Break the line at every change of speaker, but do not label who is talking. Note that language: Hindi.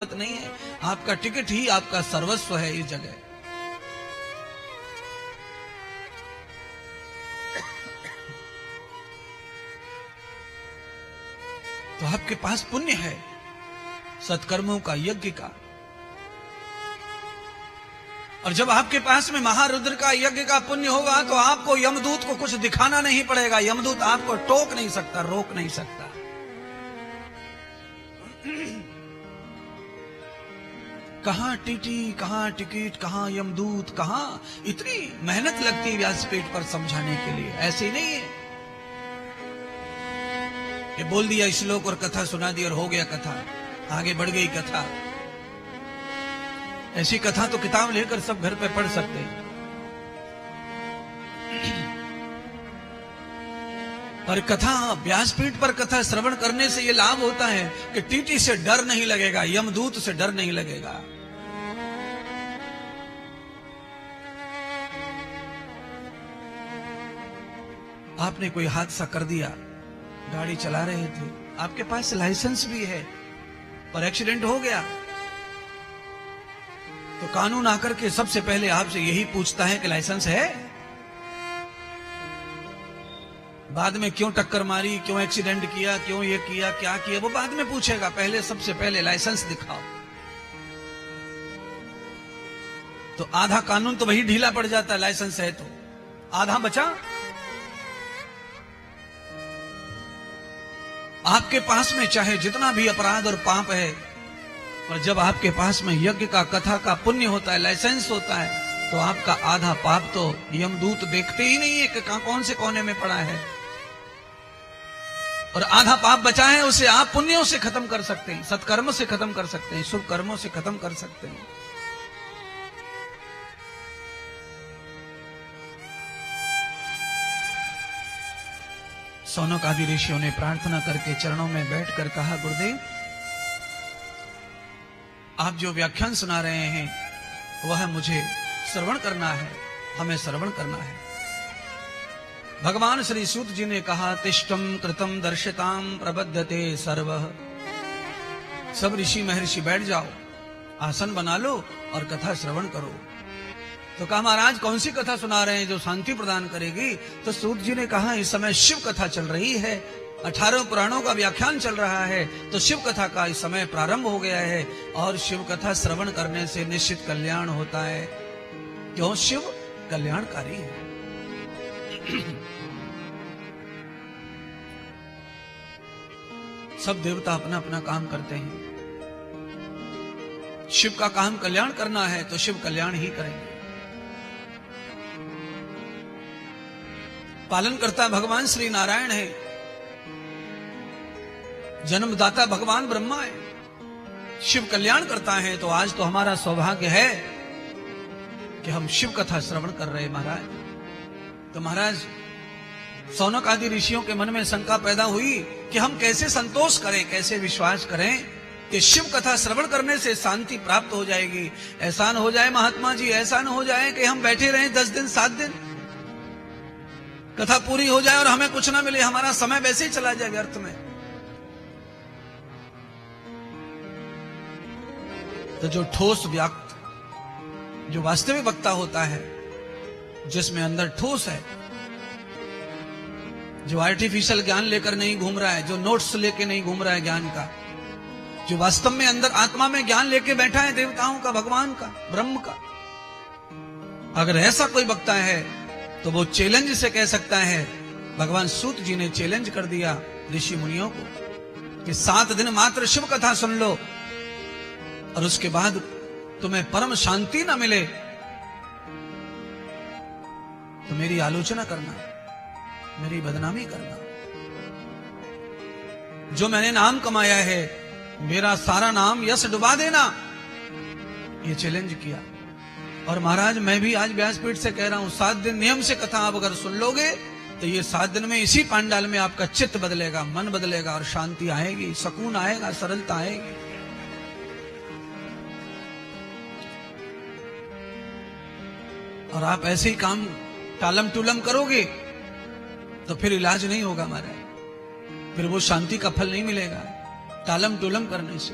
नहीं है, आपका टिकट ही आपका सर्वस्व है इस जगह। तो आपके पास पुण्य है सत्कर्मों का, यज्ञ का। और जब आपके पास में महारुद्र का यज्ञ का पुण्य होगा तो आपको यमदूत को कुछ दिखाना नहीं पड़ेगा। यमदूत आपको टोक नहीं सकता, रोक नहीं सकता। कहां टीटी, कहां टिकट, कहां यमदूत, कहां इतनी मेहनत लगती है व्यासपीठ पर समझाने के लिए। ऐसे नहीं है ये बोल दिया श्लोक और कथा सुना दी और हो गया कथा, आगे बढ़ गई कथा। ऐसी कथा तो किताब लेकर सब घर पे पढ़ सकते हैं। पर कथा, व्यासपीठ पर कथा श्रवण करने से यह लाभ होता है कि टीटी से डर नहीं लगेगा, यमदूत से डर नहीं लगेगा। आपने कोई हादसा कर दिया, गाड़ी चला रहे थे, आपके पास लाइसेंस भी है, पर एक्सीडेंट हो गया तो कानून आकर के सबसे पहले आपसे यही पूछता है कि लाइसेंस है। बाद में क्यों टक्कर मारी, क्यों एक्सीडेंट किया, क्यों ये किया, क्या किया, वो बाद में पूछेगा। पहले सबसे पहले लाइसेंस दिखाओ। तो आधा कानून तो वही ढीला पड़ जाता है, लाइसेंस है तो आधा बचा। आपके पास में चाहे जितना भी अपराध और पाप है, और जब आपके पास में यज्ञ का, कथा का पुण्य होता है, लाइसेंस होता है, तो आपका आधा पाप तो यमदूत देखते ही नहीं है कि कौन से कोने में पड़ा है। और आधा पाप बचा है उसे आप पुण्यों से खत्म कर सकते हैं, सत्कर्म से खत्म कर सकते हैं, शुभ कर्मों से खत्म कर सकते हैं। सौनक आदि ऋषियों ने प्रार्थना करके चरणों में बैठकर कहा, गुरुदेव आप जो व्याख्यान सुना रहे हैं वह मुझे श्रवण करना है, हमें श्रवण करना है। भगवान श्री सूत जी ने कहा, तिष्ठम कृतम दर्शिताम प्रबद्धते सर्वः। सब ऋषि महर्षि बैठ जाओ, आसन बना लो और कथा श्रवण करो। तो कहा, महाराज कौन सी कथा सुना रहे हैं जो शांति प्रदान करेगी? तो सूत जी ने कहा, इस समय शिव कथा चल रही है, 18 पुराणों का व्याख्यान चल रहा है, तो शिव कथा का इस समय प्रारंभ हो गया है। और शिव कथा श्रवण करने से निश्चित कल्याण होता है। क्यों? शिव कल्याणकारी है। सब देवता अपना अपना काम करते हैं। शिव का काम कल्याण करना है तो शिव कल्याण ही करेंगे। पालनकर्ता भगवान श्री नारायण है, जन्मदाता भगवान ब्रह्मा है, शिव कल्याण करता है। तो आज तो हमारा सौभाग्य है कि हम शिव कथा श्रवण कर रहे हैं महाराज। तो महाराज सौनक आदि ऋषियों के मन में शंका पैदा हुई कि हम कैसे संतोष करें, कैसे विश्वास करें कि शिव कथा श्रवण करने से शांति प्राप्त हो जाएगी। ऐसा न हो जाए महात्मा जी, ऐसा न हो जाए कि हम बैठे रहें 10 दिन 7 दिन, कथा पूरी हो जाए और हमें कुछ ना मिले, हमारा समय वैसे ही चला जाए व्यर्थ में। तो जो ठोस व्यक्त, जो वास्तविक वक्ता होता है, जिसमें अंदर ठोस है, जो आर्टिफिशियल ज्ञान लेकर नहीं घूम रहा है, जो नोट्स लेके नहीं घूम रहा है ज्ञान का, जो वास्तव में अंदर आत्मा में ज्ञान लेके बैठा है देवताओं का, भगवान का, ब्रह्म का, अगर ऐसा कोई वक्ता है तो वो चैलेंज से कह सकता है। भगवान सूत जी ने चैलेंज कर दिया ऋषि मुनियों को कि 7 दिन मात्र शिव कथा सुन लो और उसके बाद तुम्हें परम शांति ना मिले तो मेरी आलोचना करना, मेरी बदनामी करना। जो मैंने नाम कमाया है, मेरा सारा नाम यश डुबा देना, ये चैलेंज किया। और महाराज मैं भी आज व्यासपीठ से कह रहा हूं, 7 दिन नियम से कथा आप अगर सुन लोगे तो ये 7 दिन में इसी पांडाल में आपका चित्त बदलेगा, मन बदलेगा और शांति आएगी, सुकून आएगा, सरलता आएगी। और आप ऐसे ही काम टालम टूलम करोगे तो फिर इलाज नहीं होगा महाराज, फिर वो शांति का फल नहीं मिलेगा टालम टूलम करने से।